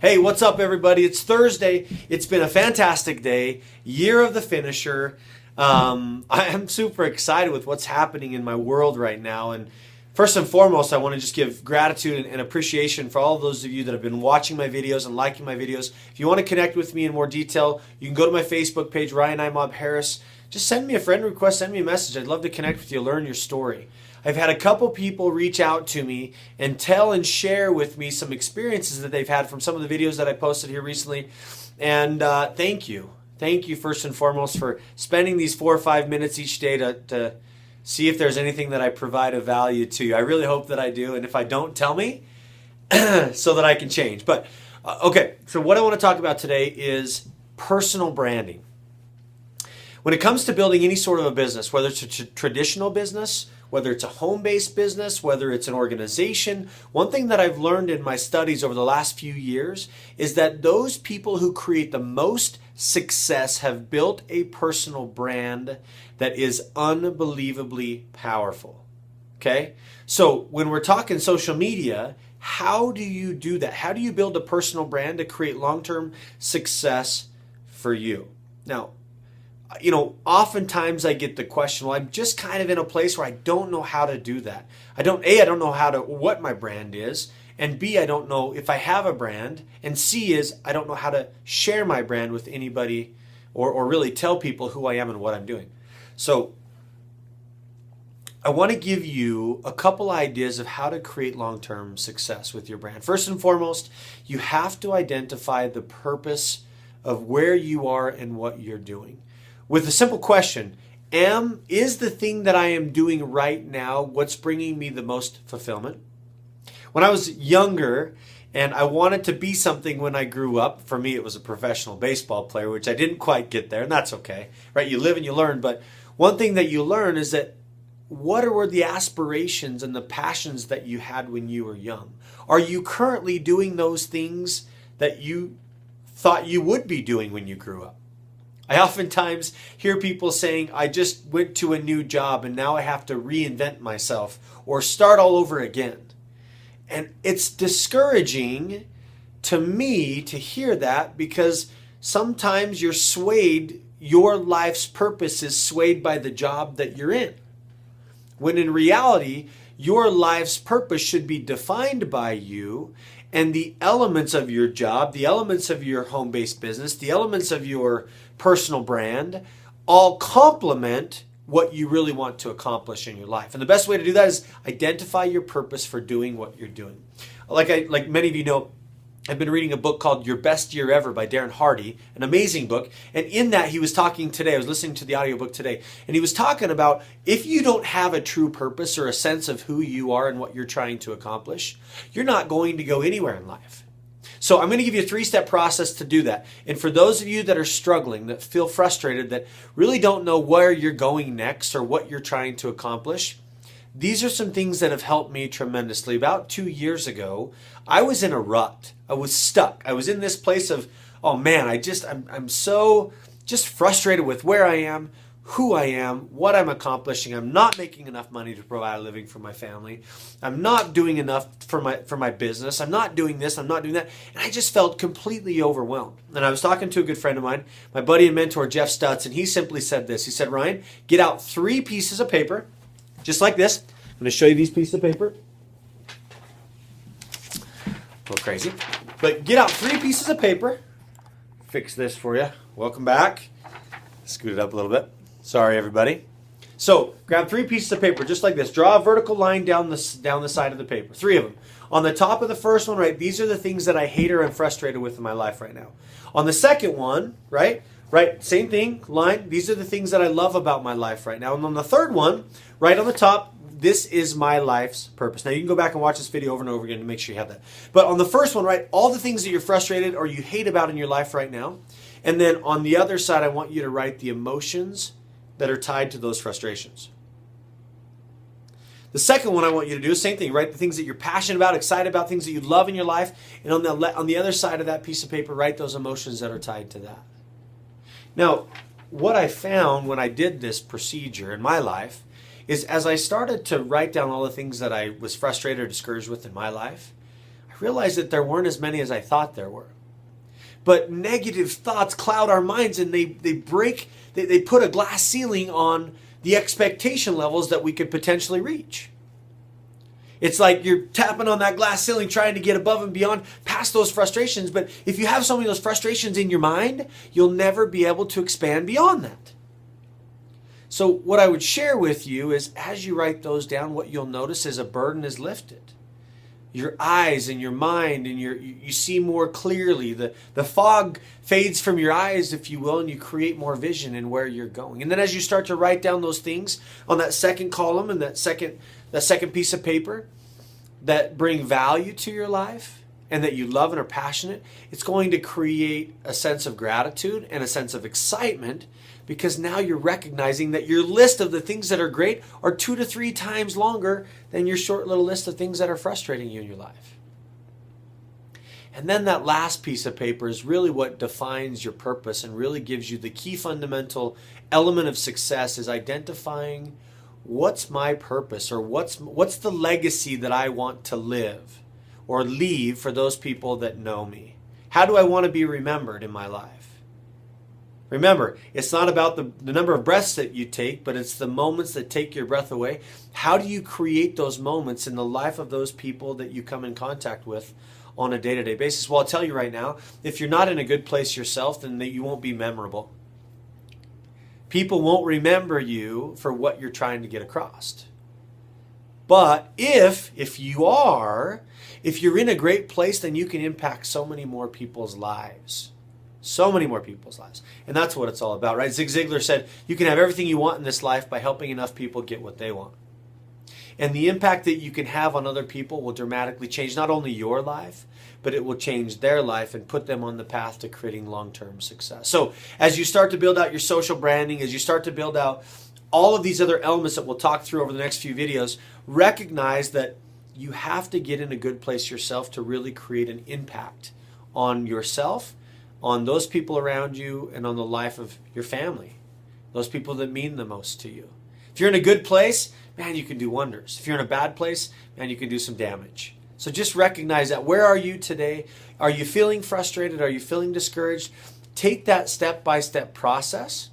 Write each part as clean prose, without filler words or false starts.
Hey, what's up, everybody? It's Thursday. It's been a fantastic day, year of the finisher. I am super excited with what's happening in my world right now. And first and foremost, I want to just give gratitude and appreciation for all of those of you that have been watching my videos and liking my videos. If you want to connect with me in more detail, you can go to my Facebook page, Ryan I. Mob Harris. Just send me a friend request, send me a message. I'd love to connect with you, learn your story. I've had a couple people reach out to me and tell and share with me some experiences that they've had from some of the videos that I posted here recently. And thank you. Thank you first and foremost for spending these 4 or 5 minutes each day to see if there's anything that I provide of value to you. I really hope that I do. And if I don't, tell me so that I can change. But okay, so what I want to talk about today is personal branding. When it comes to building any sort of a business, whether it's a traditional business, whether it's a home-based business, whether it's an organization, one thing that I've learned in my studies over the last few years is that those people who create the most success have built a personal brand that is unbelievably powerful. Okay? So when we're talking social media, how do you do that? How do you build a personal brand to create long-term success for you? Now, oftentimes I get the question, well, I'm just kind of in a place where I don't know how to do that. I don't know what my brand is, and B, I don't know if I have a brand, and C is I don't know how to share my brand with anybody or really tell people who I am and what I'm doing. So I want to give you a couple ideas of how to create long-term success with your brand. First and foremost, you have to identify the purpose of where you are and what you're doing. With a simple question, is the thing that I am doing right now what's bringing me the most fulfillment? When I was younger and I wanted to be something when I grew up, for me it was a professional baseball player, which I didn't quite get there, and that's okay, right? You live and you learn, but one thing that you learn is that what were the aspirations and the passions that you had when you were young? Are you currently doing those things that you thought you would be doing when you grew up? I oftentimes hear people saying, I just went to a new job and now I have to reinvent myself or start all over again. And it's discouraging to me to hear that because sometimes your life's purpose is swayed by the job that you're in. When in reality, your life's purpose should be defined by you, and the elements of your job, the elements of your home-based business, the elements of your personal brand all complement what you really want to accomplish in your life. And the best way to do that is identify your purpose for doing what you're doing. Like many of you know, I've been reading a book called Your Best Year Ever by Darren Hardy, an amazing book. And in that he was talking today, I was listening to the audiobook today, and he was talking about if you don't have a true purpose or a sense of who you are and what you're trying to accomplish, you're not going to go anywhere in life. So I'm going to give you a 3-step process to do that. And for those of you that are struggling, that feel frustrated, that really don't know where you're going next or what you're trying to accomplish, these are some things that have helped me tremendously. About 2 years ago, I was in a rut. I was stuck. I was in this place of, oh man, I'm so just frustrated with where I am, who I am, what I'm accomplishing. I'm not making enough money to provide a living for my family. I'm not doing enough for my business. I'm not doing this. I'm not doing that. And I just felt completely overwhelmed. And I was talking to a good friend of mine, my buddy and mentor, Jeff Stutz, and he simply said this. He said, Ryan, get out 3 pieces of paper, just like this. I'm going to show you these pieces of paper. A little crazy. But get out 3 pieces of paper. Fix this for you. Welcome back. Scoot it up a little bit. Sorry, everybody. So grab 3 pieces of paper, just like this. Draw a vertical line down the side of the paper. 3 of them. On the top of the first one, right, these are the things that I hate or am frustrated with in my life right now. On the second one, right, same thing, line. These are the things that I love about my life right now. And on the third one, right on the top, this is my life's purpose. Now, you can go back and watch this video over and over again to make sure you have that. But on the first one, right, all the things that you're frustrated or you hate about in your life right now. And then on the other side, I want you to write the emotions that are tied to those frustrations. The second one I want you to do is the same thing. Write the things that you're passionate about, excited about, things that you love in your life. And on the other side of that piece of paper, write those emotions that are tied to that. Now, what I found when I did this procedure in my life is as I started to write down all the things that I was frustrated or discouraged with in my life, I realized that there weren't as many as I thought there were. But negative thoughts cloud our minds, and they put a glass ceiling on the expectation levels that we could potentially reach. It's like you're tapping on that glass ceiling trying to get above and beyond past those frustrations. But if you have so many of those frustrations in your mind, you'll never be able to expand beyond that. So what I would share with you is, as you write those down, what you'll notice is a burden is lifted. Your eyes and your mind, and you see more clearly. The fog fades from your eyes, if you will, and you create more vision in where you're going. And then as you start to write down those things on that second column and that second piece of paper that bring value to your life and that you love and are passionate, it's going to create a sense of gratitude and a sense of excitement, because now you're recognizing that your list of the things that are great are 2 to 3 times longer than your short little list of things that are frustrating you in your life. And then that last piece of paper is really what defines your purpose and really gives you the key fundamental element of success, is identifying what's my purpose, or what's the legacy that I want to live or leave for those people that know me. How do I want to be remembered in my life? Remember, it's not about the number of breaths that you take, but it's the moments that take your breath away. How do you create those moments in the life of those people that you come in contact with on a day-to-day basis? Well, I'll tell you right now, if you're not in a good place yourself, then you won't be memorable. People won't remember you for what you're trying to get across. But if you're in a great place, then you can impact so many more people's lives. So many more people's lives. And that's what it's all about, right? Zig Ziglar said, you can have everything you want in this life by helping enough people get what they want. And the impact that you can have on other people will dramatically change not only your life, but it will change their life and put them on the path to creating long-term success. So as you start to build out your social branding, as you start to build out all of these other elements that we'll talk through over the next few videos, recognize that you have to get in a good place yourself to really create an impact on yourself, on those people around you, and on the life of your family, those people that mean the most to you. If you're in a good place, man, you can do wonders. If you're in a bad place, man, you can do some damage. So just recognize that. Where are you today? Are you feeling frustrated? Are you feeling discouraged? Take that step-by-step process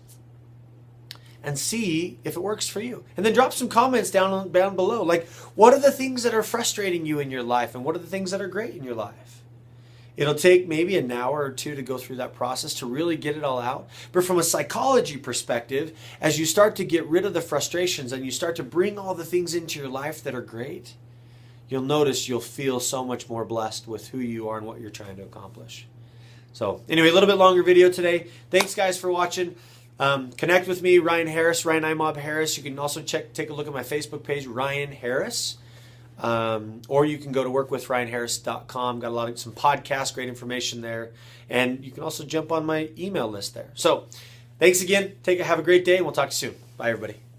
and see if it works for you. And then drop some comments down below. Like, what are the things that are frustrating you in your life, and what are the things that are great in your life? It'll take maybe an hour or two to go through that process to really get it all out. But from a psychology perspective, as you start to get rid of the frustrations and you start to bring all the things into your life that are great, you'll notice you'll feel so much more blessed with who you are and what you're trying to accomplish. So anyway, a little bit longer video today. Thanks guys for watching. Connect with me, Ryan Harris, Ryan Imob Harris. You can also take a look at my Facebook page, Ryan Harris. Or you can go to workwithryanharris.com. Got some podcasts, great information there. And you can also jump on my email list there. So thanks again. Have a great day, and we'll talk to you soon. Bye, everybody.